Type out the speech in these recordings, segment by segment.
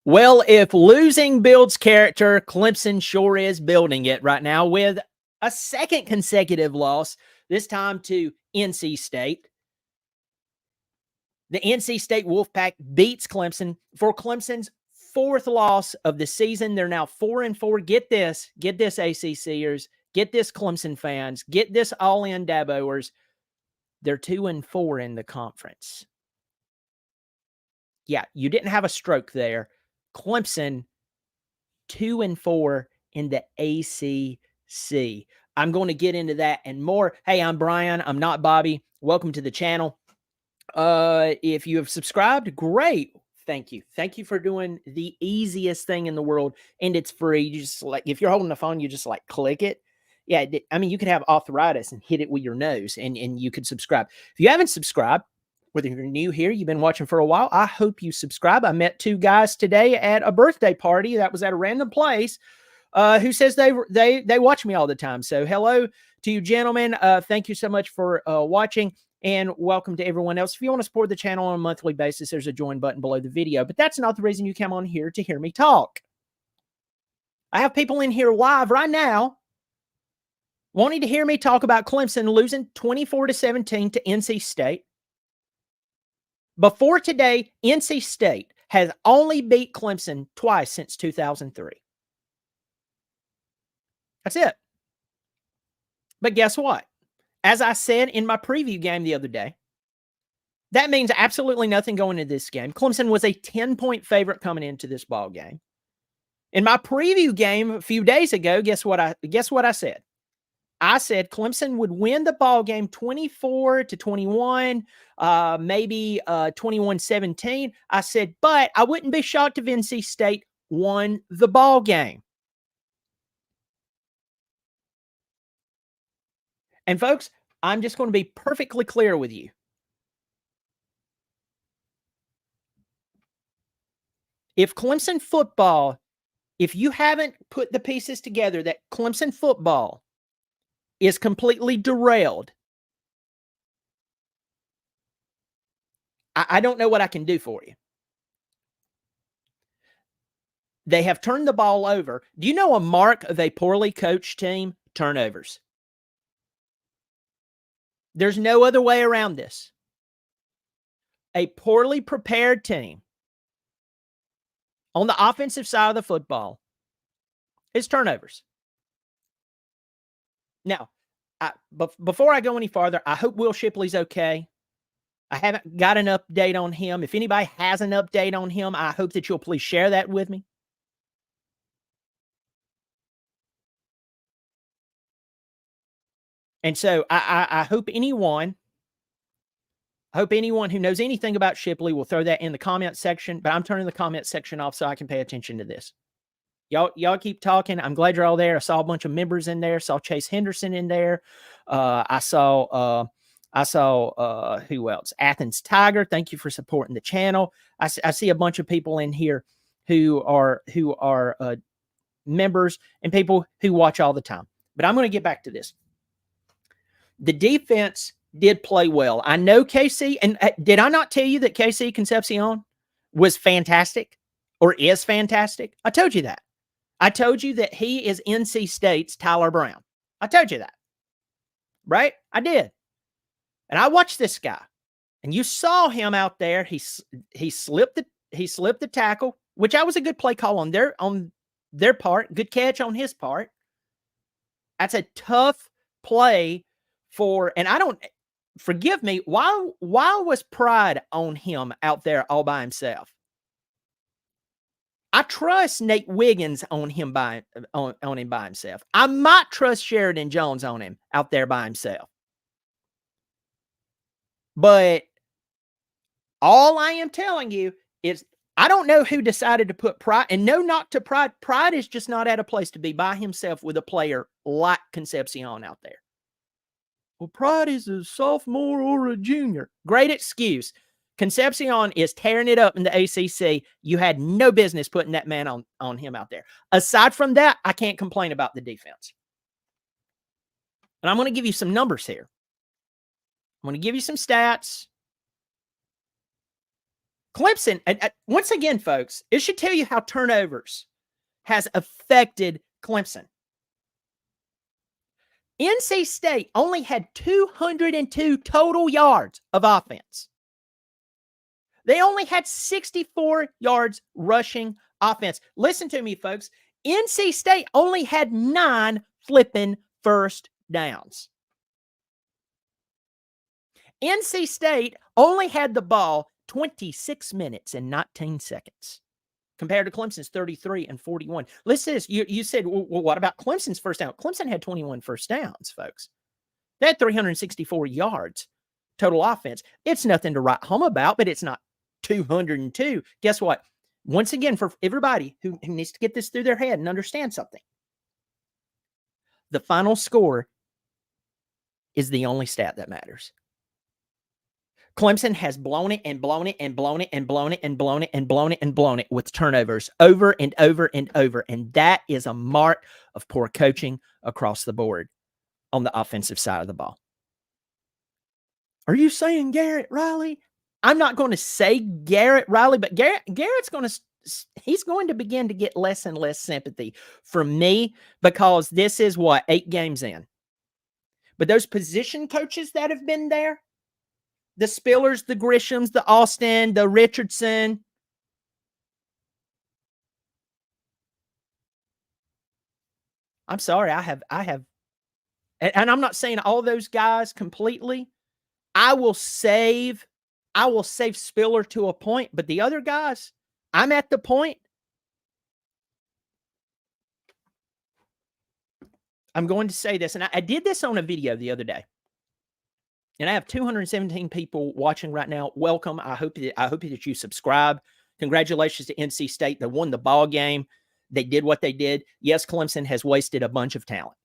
Well, if losing builds character, Clemson sure is building it right now with a second consecutive loss, this time to NC State. The NC State Wolfpack beats Clemson for Clemson's fourth loss of the season. They're now 4-4. Get this, ACCers, get this, Clemson fans, get this, all-in Daboers. They're 2-4 in the conference. Yeah, you didn't have a stroke there. Clemson 2-4 in the ACC. I'm going to get into that and more. Hey, I'm Brian. I'm not Bobby. Welcome to the channel. If you have subscribed, great. Thank you. Thank you for doing the easiest thing in the world, and it's free. You just if you're holding the phone, you just click it. Yeah, I mean, you could have arthritis and hit it with your nose, and you could subscribe. If you haven't subscribed, whether you're new here, you've been watching for a while, I hope you subscribe. I met two guys today at a birthday party that was at a random place who says they watch me all the time. So hello to you, gentlemen. Thank you so much for watching, and welcome to everyone else. If you want to support the channel on a monthly basis, there's a join button below the video. But that's not the reason you come on here to hear me talk. I have people in here live right now wanting to hear me talk about Clemson losing 24-17 to NC State. Before today, NC State has only beat Clemson twice since 2003. That's it. But guess what? As I said in my preview game the other day, that means absolutely nothing going into this game. Clemson was a 10-point favorite coming into this ball game. In my preview game a few days ago, guess what I said? I said Clemson would win the ball game 24-21, maybe 21-17. I said, but I wouldn't be shocked if NC State won the ball game. And folks, I'm just going to be perfectly clear with you. If Clemson football, if you haven't put the pieces together that Clemson football is completely derailed, I don't know what I can do for you. They have turned the ball over. Do you know a mark of a poorly coached team? Turnovers. There's no other way around this. A poorly prepared team on the offensive side of the football is turnovers. Now, before I go any farther, I hope Will Shipley's okay. I haven't got an update on him. If anybody has an update on him, I hope that you'll please share that with me. And so I hope anyone who knows anything about Shipley will throw that in the comment section, but I'm turning the comment section off so I can pay attention to this. Y'all keep talking. I'm glad you're all there. I saw a bunch of members in there. Saw Chase Henderson in there. I saw who else? Athens Tiger. Thank you for supporting the channel. I see a bunch of people in here who are members and people who watch all the time. But I'm going to get back to this. The defense did play well. I know KC, and did I not tell you that KC Concepcion was fantastic or is fantastic? I told you that. I told you that he is NC State's Tyler Brown. I told you that. Right? I did. And I watched this guy. And you saw him out there. He slipped the tackle, which I was a good play call on their part. Good catch on his part. That's a tough play for, and I don't, forgive me, why was pride on him out there all by himself? I trust Nate Wiggins on him by himself. I might trust Sheridan Jones on him out there by himself. But all I am telling you is I don't know who decided to put pride, and no, not to pride. Pride is just not at a place to be by himself with a player like Concepcion out there. Well, Pride is a sophomore or a junior. Great excuse. Concepcion is tearing it up in the ACC. You had no business putting that man on him out there. Aside from that, I can't complain about the defense. And I'm going to give you some numbers here. I'm going to give you some stats. Clemson, once again, folks, it should tell you how turnovers has affected Clemson. NC State only had 202 total yards of offense. They only had 64 yards rushing offense. Listen to me, folks. NC State only had 9 flipping first downs. NC State only had the ball 26 minutes and 19 seconds compared to Clemson's 33 and 41. Listen to this. You said, well, what about Clemson's first down? Clemson had 21 first downs, folks. They had 364 yards total offense. It's nothing to write home about, but it's not 202. Guess what? Once again, for everybody who needs to get this through their head and understand something, the final score is the only stat that matters. Clemson has blown it and blown it and blown it and blown it and blown it and blown it and blown it with turnovers over and over and over. And that is a mark of poor coaching across the board on the offensive side of the ball. Are you saying Garrett Riley? I'm not going to say Garrett Riley, but Garrett's going to begin to get less and less sympathy from me because this is 8 games in. But those position coaches that have been there, the Spillers, the Grishams, the Austin, the Richardson. I'm sorry, I have, and I'm not saying all those guys completely. I will save Spiller to a point, but the other guys, I'm at the point. I'm going to say this, and I did this on a video the other day. And I have 217 people watching right now. Welcome. I hope that you subscribe. Congratulations to NC State. They won the ball game. They did what they did. Yes, Clemson has wasted a bunch of talent.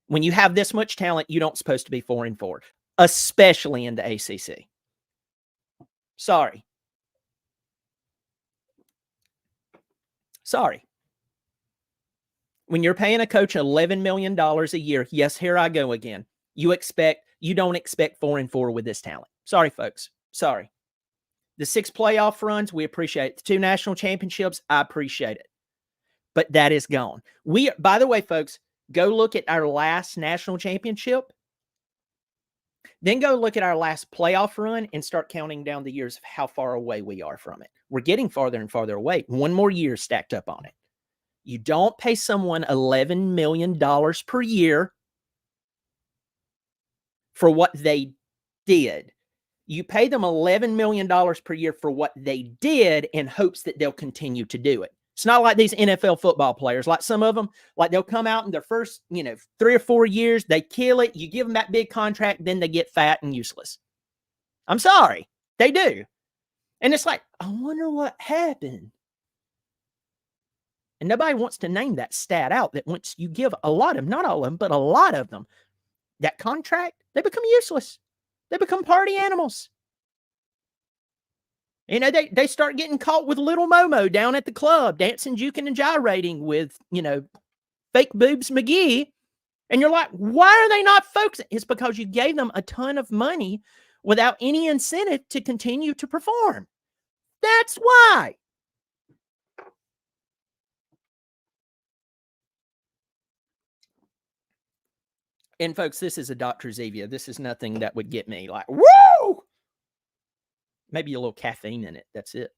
When you have this much talent, you don't supposed to be 4-4, especially in the ACC. Sorry. When you're paying a coach $11 million a year, yes, here I go again. You don't expect 4-4 with this talent. Sorry, folks. Sorry. The 6 playoff runs, we appreciate it. The 2 national championships, I appreciate it. But that is gone. By the way, folks, go look at our last national championship. Then go look at our last playoff run and start counting down the years of how far away we are from it. We're getting farther and farther away. 1 more year stacked up on it. You don't pay someone $11 million per year for what they did. You pay them $11 million per year for what they did in hopes that they'll continue to do it. It's not like these NFL football players, like some of them, like they'll come out in their first, 3 or 4 years, they kill it, you give them that big contract, then they get fat and useless. I'm sorry, they do. And it's like, I wonder what happened. And nobody wants to name that stat out, that once you give a lot of them, not all of them, but a lot of them, that contract, they become useless. They become party animals. They start getting caught with little Momo down at the club, dancing, juking, and gyrating with, fake boobs McGee. And you're like, why are they not focusing? It's because you gave them a ton of money without any incentive to continue to perform. That's why. And folks, this is a Dr. Zevia. This is nothing that would get me like, woo! Maybe a little caffeine in it. That's it.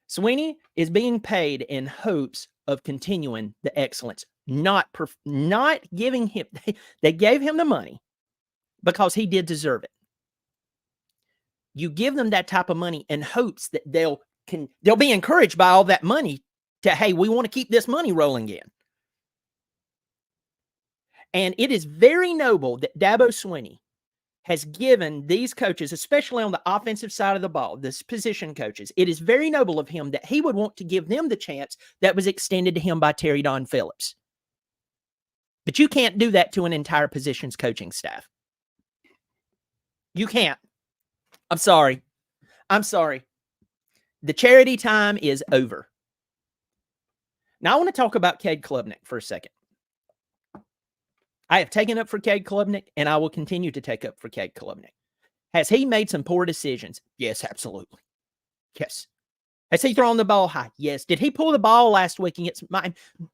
Sweeney is being paid in hopes of continuing the excellence, not giving him. They gave him the money because he did deserve it. You give them that type of money in hopes that they'll be encouraged by all that money to, hey, we want to keep this money rolling in. And it is very noble that Dabo Sweeney has given these coaches, especially on the offensive side of the ball, this position coaches, it is very noble of him that he would want to give them the chance that was extended to him by Terry Don Phillips. But you can't do that to an entire positions coaching staff. You can't. I'm sorry. The charity time is over. Now I want to talk about Cade Klubnik for a second. I have taken up for Cade Klubnik, and I will continue to take up for Cade Klubnik. Has he made some poor decisions? Yes, absolutely. Yes. Has he thrown the ball high? Yes. Did he pull the ball last week against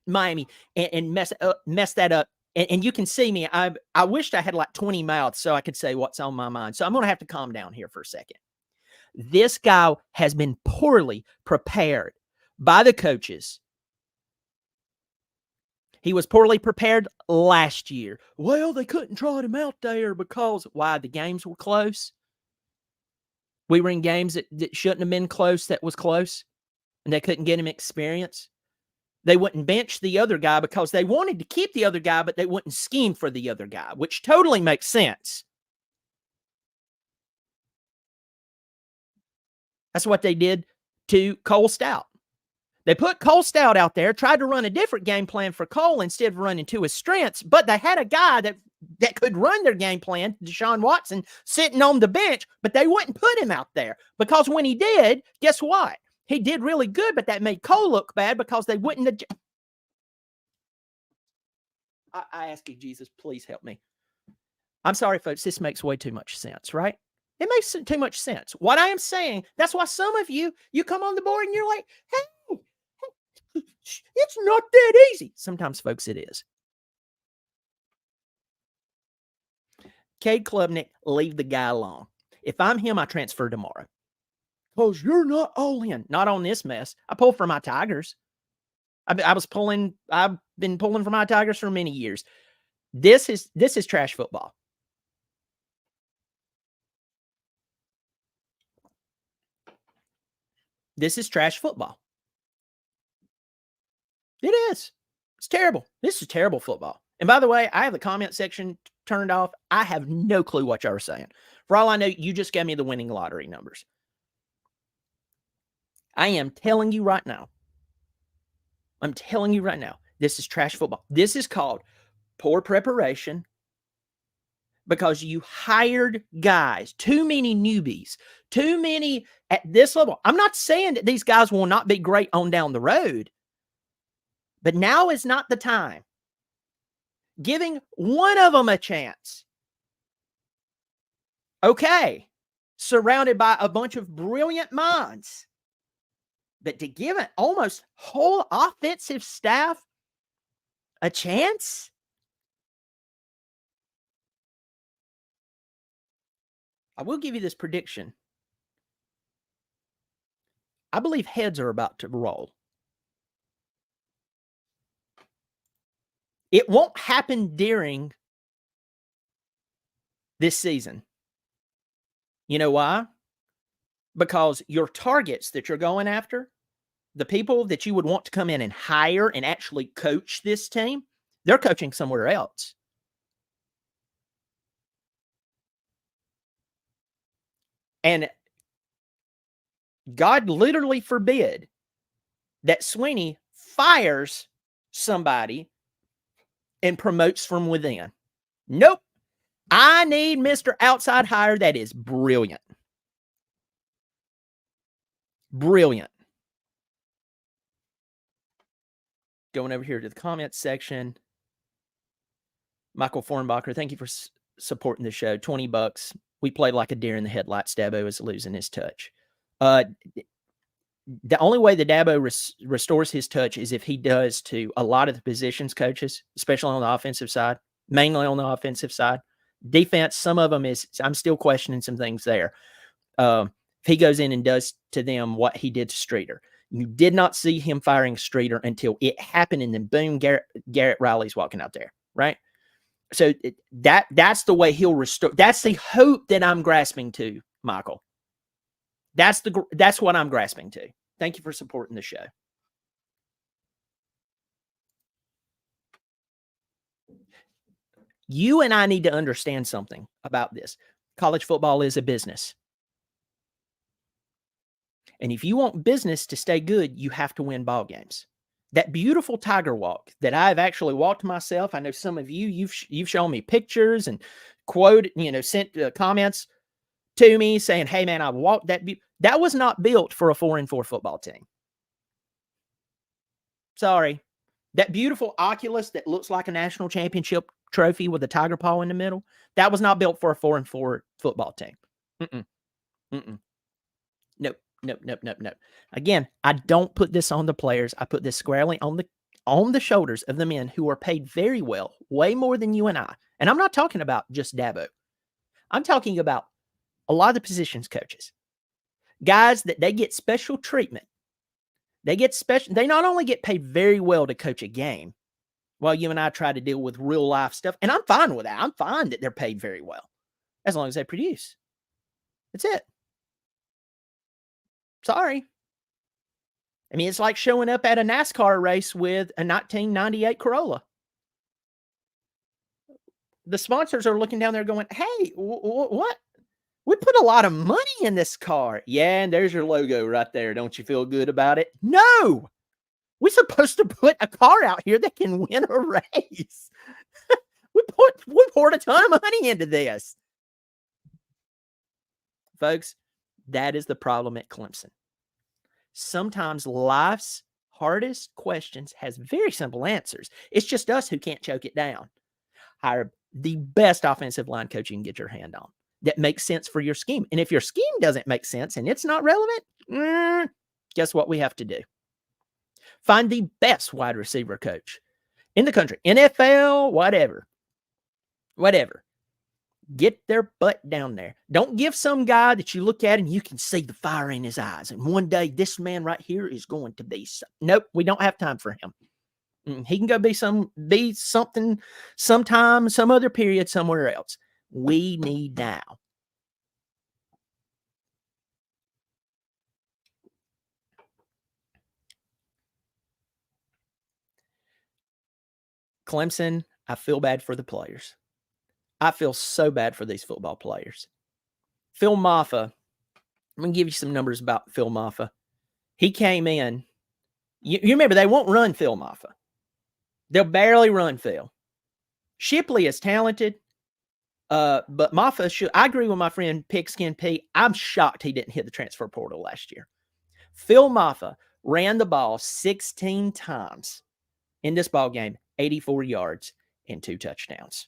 Miami and mess that up? And you can see me. I wished I had like 20 mouths so I could say what's on my mind. So I'm going to have to calm down here for a second. This guy has been poorly prepared by the coaches. He was poorly prepared last year. Well, they couldn't trot him out there because why? The games were close. We were in games that shouldn't have been close, that was close, and they couldn't get him experience. They wouldn't bench the other guy because they wanted to keep the other guy, but they wouldn't scheme for the other guy, which totally makes sense. That's what they did to Cole Stout. They put Cole Stout out there, tried to run a different game plan for Cole instead of running to his strengths, but they had a guy that could run their game plan, Deshaun Watson, sitting on the bench, but they wouldn't put him out there because when he did, guess what? He did really good, but that made Cole look bad because they wouldn't. I ask you, Jesus, please help me. I'm sorry, folks. This makes way too much sense, right? It makes too much sense. What I am saying, that's why some of you come on the board and you're like, hey, it's not that easy. Sometimes, folks, it is. Cade Klubnik, leave the guy alone. If I'm him, I transfer tomorrow. Because you're not all in. Not on this mess. I pull for my Tigers. I've been pulling for my Tigers for many years. This is trash football. This is trash football. It is. It's terrible. This is terrible football. And by the way, I have the comment section turned off. I have no clue what y'all are saying. For all I know, you just gave me the winning lottery numbers. I am telling you right now. This is trash football. This is called poor preparation because you hired guys, too many newbies, too many at this level. I'm not saying that these guys will not be great on down the road, but now is not the time. Giving one of them a chance. Okay, surrounded by a bunch of brilliant minds. But to give an almost whole offensive staff a chance? I will give you this prediction. I believe heads are about to roll. It won't happen during this season. You know why? Because your targets that you're going after, the people that you would want to come in and hire and actually coach this team, they're coaching somewhere else. And God literally forbid that Sweeney fires somebody and promotes from within. Nope. I need Mr. Outside Hire that is brilliant. Brilliant. Going over here to the comments section. Michael Fornbacher, thank you for supporting the show. $20. We played like a deer in the headlights. Dabo is losing his touch. The only way that Dabo restores his touch is if he does to a lot of the positions coaches, especially on the offensive side, mainly on the offensive side. Defense, some of them I'm still questioning some things there. If he goes in and does to them what he did to Streeter. You did not see him firing Streeter until it happened, and then boom, Garrett Riley's walking out there, right? So that's the way he'll restore. That's the hope that I'm grasping to, Michael. That's what I'm grasping to. Thank you for supporting the show. You and I need to understand something about this. College football is a business. And if you want business to stay good, you have to win ball games. That beautiful tiger walk that I've actually walked myself. I know some of you've shown me pictures and sent comments to me saying, hey man, I walked that. That was not built for a 4-4 football team. Sorry. That beautiful Oculus that looks like a national championship trophy with a tiger paw in the middle, that was not built for a 4-4 football team. Mm-mm. Mm-mm. Nope. Nope. Nope. Nope. Nope. Again, I don't put this on the players. I put this squarely on the shoulders of the men who are paid very well, way more than you and I. And I'm not talking about just Dabo. I'm talking about a lot of the positions coaches, guys that they get special treatment. They not only get paid very well to coach a game, while you and I try to deal with real life stuff. And I'm fine with that. I'm fine that they're paid very well as long as they produce. That's it. Sorry. I mean, it's like showing up at a NASCAR race with a 1998 Corolla. The sponsors are looking down there going, hey, what? We put a lot of money in this car. Yeah, and there's your logo right there. Don't you feel good about it? No. We're supposed to put a car out here that can win a race. we poured a ton of money into this. Folks, that is the problem at Clemson. Sometimes life's hardest questions has very simple answers. It's just us who can't choke it down. Hire the best offensive line coach you can get your hand on that makes sense for your scheme. And if your scheme doesn't make sense and it's not relevant, guess what we have to do? Find the best wide receiver coach in the country, NFL, whatever. Get their butt down there. Don't give some guy that you look at and you can see the fire in his eyes. And one day, this man right here is going to be. Nope, we don't have time for him. He can go be something, sometime, some other period, somewhere else. We need now. Clemson, I feel bad for the players. I feel so bad for these football players. Phil Maffa, I'm going to give you some numbers about Phil Maffa. He came in. You remember, they won't run Phil Maffa. They'll barely run Phil. Shipley is talented, but Maffa should. I agree with my friend Pigskin P. I'm shocked he didn't hit the transfer portal last year. Phil Maffa ran the ball 16 times in this ball game, 84 yards and 2 touchdowns.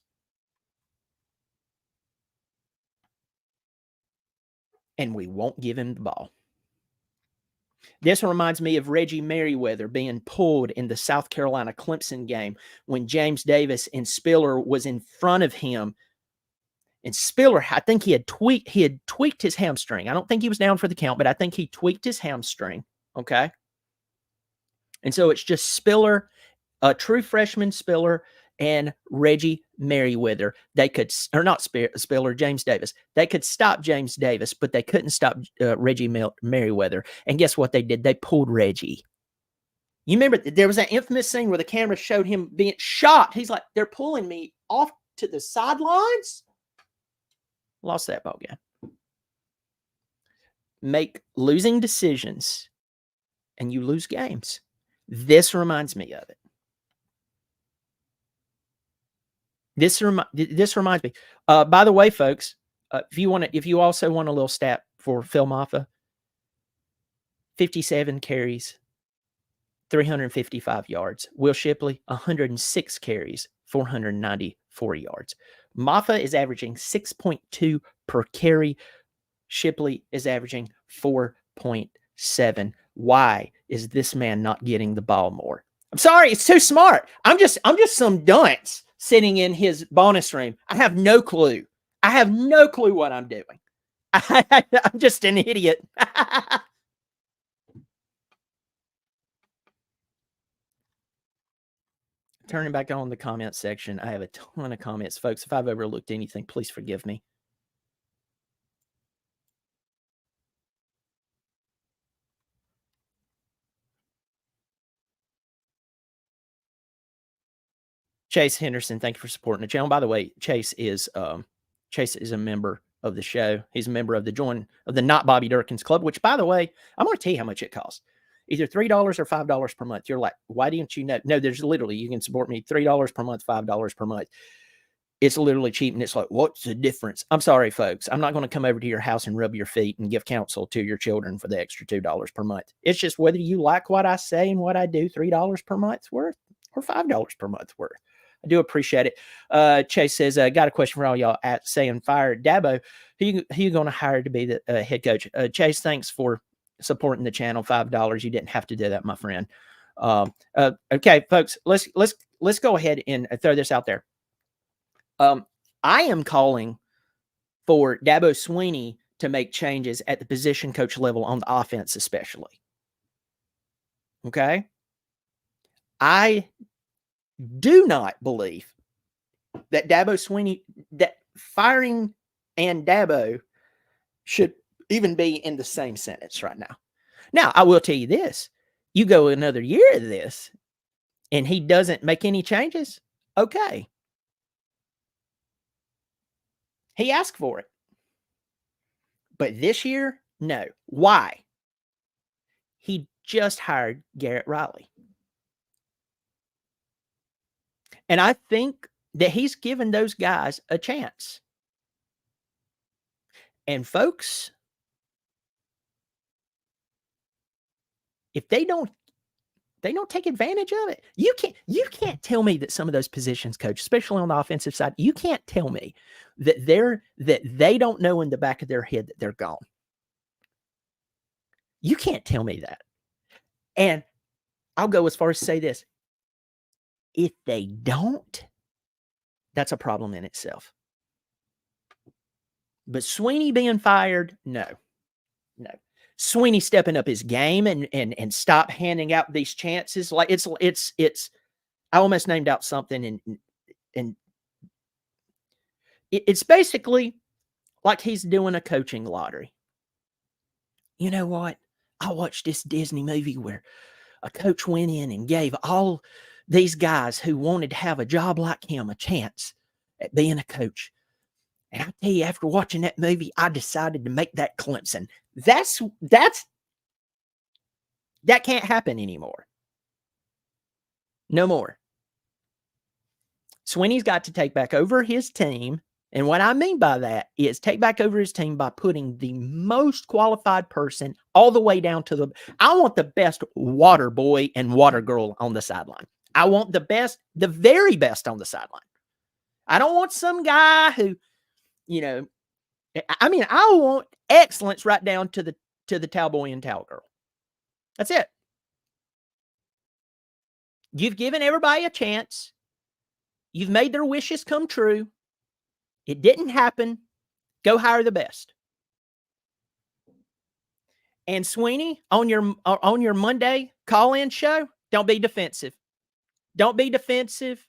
And we won't give him the ball. This reminds me of Reggie Merriweather being pulled in the South Carolina Clemson game when James Davis and Spiller was in front of him. And Spiller, I think he had tweaked his hamstring. I don't think he was down for the count, but I think he tweaked his hamstring. Okay. And so it's just Spiller, a true freshman Spiller, and Reggie Merriweather. They could, or not Spiller, James Davis. They could stop James Davis, but they couldn't stop Reggie Merriweather. And guess what they did? They pulled Reggie. You remember there was that infamous scene where the camera showed him being shot. He's like, they're pulling me off to the sidelines. Lost that ball game. Make losing decisions and you lose games. This reminds me of it. This reminds me. By the way, folks, if you also want a little stat for Phil Maffa, 57 carries, 355 yards. Will Shipley, 106 carries, 494 yards. Maffa is averaging 6.2 per carry. Shipley is averaging 4.7. Why is this man not getting the ball more? I'm sorry, it's too smart. I'm just some dunce sitting in his bonus room. I have no clue. I have no clue what I'm doing. I'm just an idiot. Turning back on the comment section, I have a ton of comments. Folks, if I've overlooked anything, please forgive me. Chase Henderson, thank you for supporting the channel. By the way, Chase is a member of the show. He's a member of the Not Bobby Durkins Club, which, by the way, I'm going to tell you how much it costs. Either $3 or $5 per month. You're like, why didn't you know? No, there's literally, you can support me $3 per month, $5 per month. It's literally cheap. And it's like, what's the difference? I'm sorry, folks. I'm not going to come over to your house and rub your feet and give counsel to your children for the extra $2 per month. It's just whether you like what I say and what I do, $3 per month's worth or $5 per month worth. I do appreciate it. Chase says, got a question for all y'all at saying fire Dabo. Who you going to hire to be the head coach? Chase, thanks for supporting the channel. $5. You didn't have to do that, my friend. Okay, folks, let's go ahead and throw this out there. I am calling for Dabo Sweeney to make changes at the position coach level on the offense, especially. Okay. I do not believe that Dabo Sweeney, that firing and Dabo should even be in the same sentence right now. Now, I will tell you this. You go another year of this and he doesn't make any changes, okay. He asked for it. But this year, no. Why? He just hired Garrett Riley. And I think that he's given those guys a chance. And folks, if they don't take advantage of it. You can't tell me that some of those positions coach, especially on the offensive side, you can't tell me that they don't know in the back of their head that they're gone. You can't tell me that. And I'll go as far as to say this. If they don't, that's a problem in itself. But Sweeney being fired, no. Sweeney stepping up his game and stop handing out these chances. Like it's I almost named out something and it's basically like he's doing a coaching lottery. You know what? I watched this Disney movie where a coach went in and gave all these guys who wanted to have a job like him a chance at being a coach. And I tell you, after watching that movie, I decided to make that Clemson. That can't happen anymore. No more. Sweeney's got to take back over his team. And what I mean by that is take back over his team by putting the most qualified person all the way down to I want the best water boy and water girl on the sideline. I want the best, the very best on the sideline. I don't want some guy who, I want excellence right down to the towel boy and towel girl. That's it. You've given everybody a chance. You've made their wishes come true. It didn't happen. Go hire the best. And Sweeney, on your Monday call-in show, don't be defensive. Don't be defensive.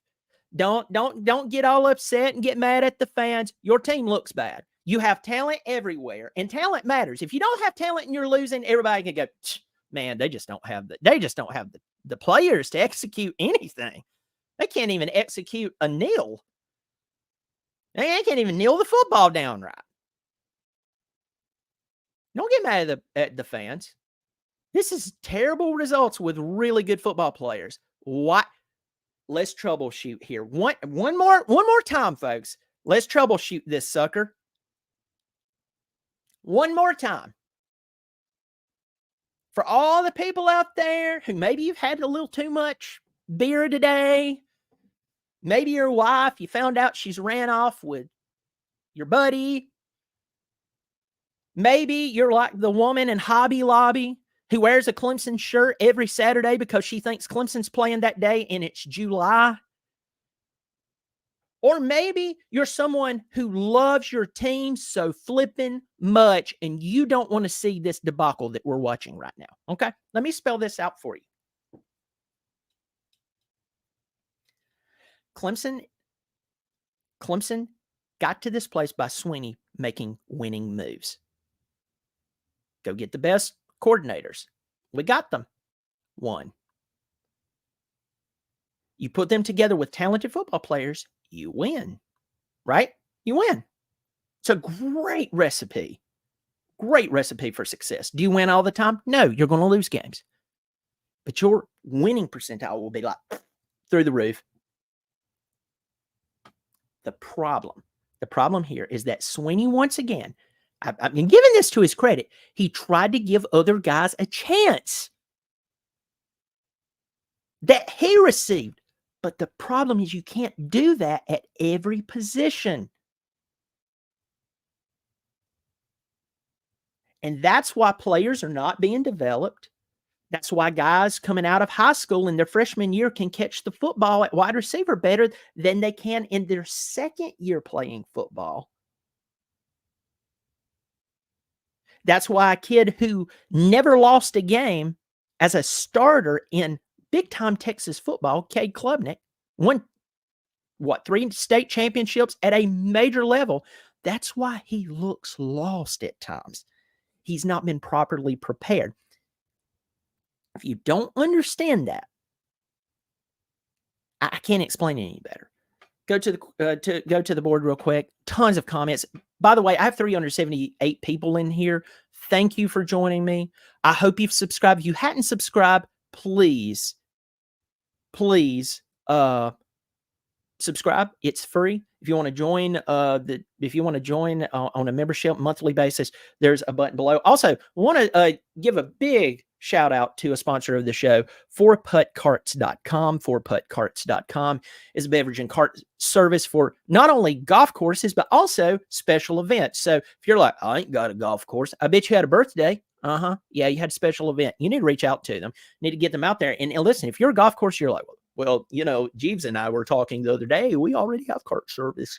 Don't get all upset and get mad at the fans. Your team looks bad. You have talent everywhere, and talent matters. If you don't have talent and you're losing, everybody can go, man, they just don't have the players to execute anything. They can't even execute a kneel. They can't even kneel the football down right. Don't get mad at the fans. This is terrible results with really good football players. What? Let's troubleshoot here. One more time, folks. Let's troubleshoot this sucker. One more time. For all the people out there who maybe you've had a little too much beer today, maybe your wife, you found out she's ran off with your buddy. Maybe you're like the woman in Hobby Lobby who wears a Clemson shirt every Saturday because she thinks Clemson's playing that day and it's July. Or maybe you're someone who loves your team so flippin' much and you don't want to see this debacle that we're watching right now. Okay, let me spell this out for you. Clemson got to this place by Sweeney making winning moves. Go get the best coordinators. We got them. One. You put them together with talented football players, you win. Right? You win. It's a great recipe. Great recipe for success. Do you win all the time? No, you're going to lose games. But your winning percentile will be like through the roof. The problem here is that Sweeney, once again, I've been giving this to his credit. He tried to give other guys a chance that he received But the problem is you can't do that at every position. And that's why players are not being developed. That's why guys coming out of high school in their freshman year can catch the football at wide receiver better than they can in their second year playing football. That's why a kid who never lost a game as a starter in big-time Texas football, Cade Klubnik, won, 3 state championships at a major level. That's why he looks lost at times. He's not been properly prepared. If you don't understand that, I can't explain it any better. Go to the board real quick. Tons of comments. By the way, I have 378 people in here. Thank you for joining me. I hope you've subscribed. If you hadn't subscribed, please subscribe. It's free. If you want to join on a membership monthly basis, there's a button below. Also, want to give a big shout out to a sponsor of the show, 4puttcarts.com. 4puttcarts.com is a beverage and cart service for not only golf courses, but also special events. So if you're like, I ain't got a golf course, I bet you had a birthday. Yeah, you had a special event. You need to reach out to them. You need to get them out there. And listen, if you're a golf course, you're like, well, Jeeves and I were talking the other day. We already have cart service.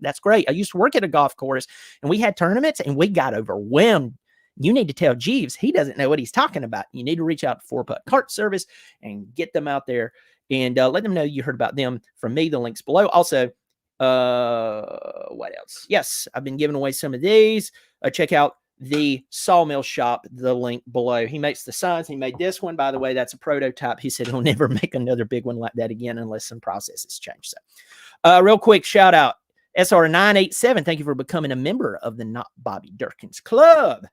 That's great. I used to work at a golf course and we had tournaments and we got overwhelmed. You need to tell Jeeves he doesn't know what he's talking about. You need to reach out to 4Putt Cart Service and get them out there and let them know you heard about them from me. The link's below. Also, what else? Yes, I've been giving away some of these. Check out the Sawmill Shop, the link below. He makes the signs. He made this one, by the way. That's a prototype. He said he'll never make another big one like that again unless some processes change. So real quick shout out, SR987. Thank you for becoming a member of the Not Bobby Durkins Club.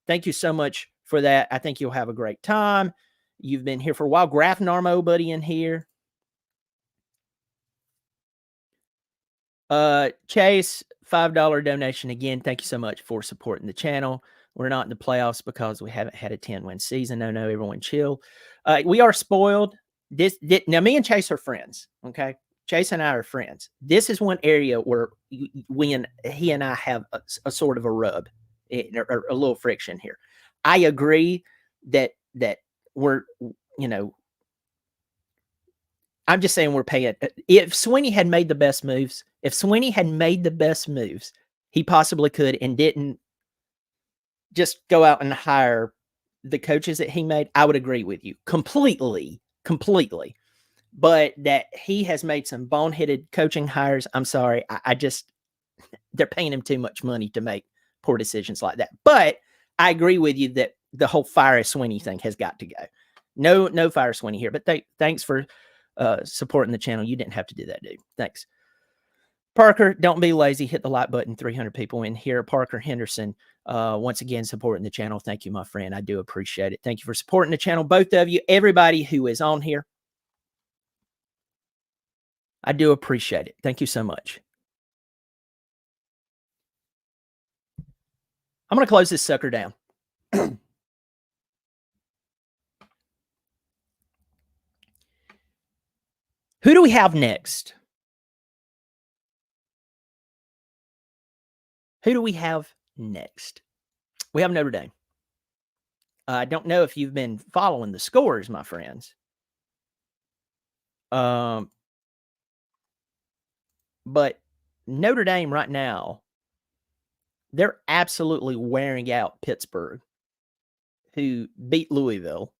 Thank you so much for that. I think you'll have a great time. You've been here for a while. Graph Narmo buddy in here. Chase, $5 donation again. Thank you so much for supporting the channel. We're not in the playoffs because we haven't had a 10-win season. No, everyone chill. We are spoiled. Now, me and Chase are friends, okay? Chase and I are friends. This is one area where when he and I have a sort of a rub, or a little friction here. I agree that we're, I'm just saying we're paying. If Sweeney had made the best moves, he possibly could and didn't just go out and hire the coaches that he made. I would agree with you completely. But that he has made some boneheaded coaching hires. I'm sorry. They're paying him too much money to make poor decisions like that. But I agree with you that the whole fire Sweeney thing has got to go. No fire Sweeney here. But thanks for supporting the channel. You didn't have to do that, dude. Thanks. Parker, don't be lazy. Hit the like button. 300 people in here. Parker Henderson, once again, supporting the channel. Thank you, my friend. I do appreciate it. Thank you for supporting the channel. Both of you, everybody who is on here. I do appreciate it. Thank you so much. I'm going to close this sucker down. Who do we have next? We have Notre Dame. I don't know if you've been following the scores, my friends. But Notre Dame right now, they're absolutely wearing out Pittsburgh, who beat Louisville.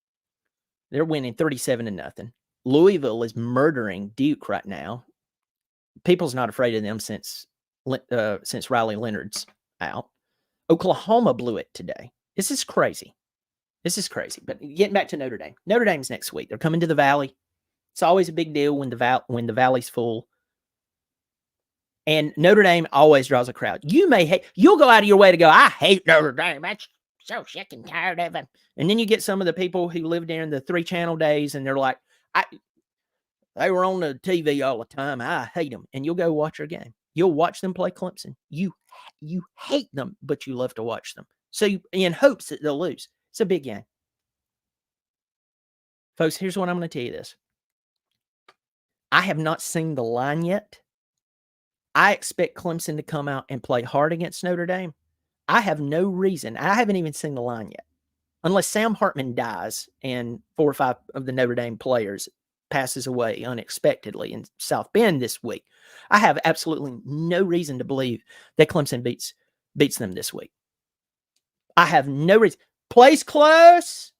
They're winning 37-0. Louisville is murdering Duke right now. People's not afraid of them since Riley Leonard's out. Oklahoma blew it today. This is crazy. But getting back to Notre Dame. Notre Dame's next week. They're coming to the Valley. It's always a big deal when the Valley's full. And Notre Dame always draws a crowd. You'll go out of your way to go, I hate Notre Dame. I'm so sick and tired of them. And then you get some of the people who lived there in the 3-channel days, and they're like, they were on the TV all the time. I hate them. And you'll go watch their game. You'll watch them play Clemson. You hate them, but you love to watch them. So in hopes that they'll lose. It's a big game. Folks, here's what I'm going to tell you this. I have not seen the line yet. I expect Clemson to come out and play hard against Notre Dame. I have no reason. I haven't even seen the line yet. Unless Sam Hartman dies and 4 or 5 of the Notre Dame players passes away unexpectedly in South Bend this week. I have absolutely no reason to believe that Clemson beats them this week. I have no reason. Plays close.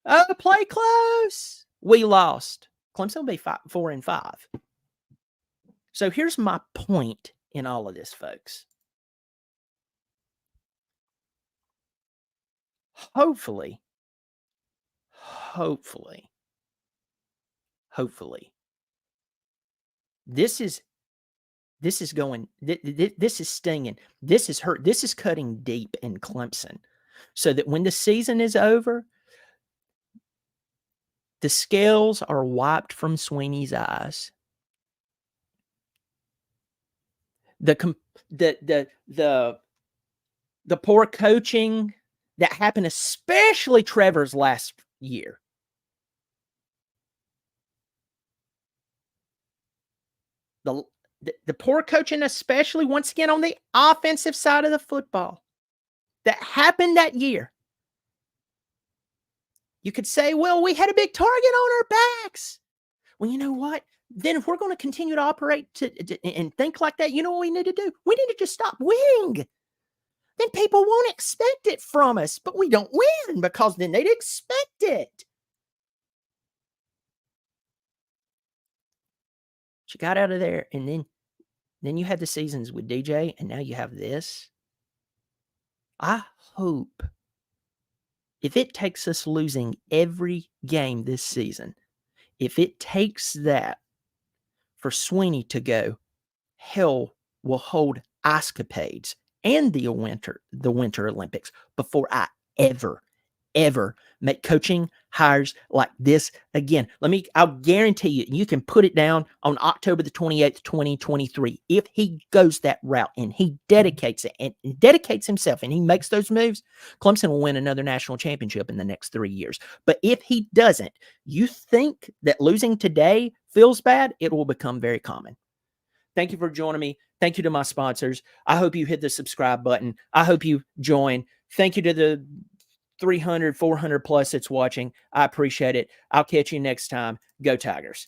Oh, play close. We lost. Clemson will be 4-5. So here's my point in all of this, folks. Hopefully, this is going, this is stinging. This is hurt. This is cutting deep in Clemson, so that when the season is over, the scales are wiped from Sweeney's eyes. The poor coaching that happened, especially Trevor's last year. The poor coaching, especially once again on the offensive side of the football, that happened that year. You could say, well, we had a big target on our backs. Well, you know what? Then if we're going to continue to operate and think like that, you know what we need to do? We need to just stop winning. Then people won't expect it from us, but we don't win because then they'd expect it. She got out of there, and then you had the seasons with DJ, and now you have this. I hope, if it takes us losing every game this season, if it takes that for Sweeney to go, hell will hold ice capades and the Winter Olympics before I ever make coaching hires like this again. I'll guarantee you can put it down on October the 28th, 2023. If he goes that route and he dedicates it and dedicates himself and he makes those moves, Clemson will win another national championship in the next 3 years. But if he doesn't, you think that losing today feels bad? It will become very common. Thank you for joining me. Thank you to my sponsors. I hope you hit the subscribe button. I hope you join. Thank you to the 300, 400 plus that's watching. I appreciate it. I'll catch you next time. Go Tigers.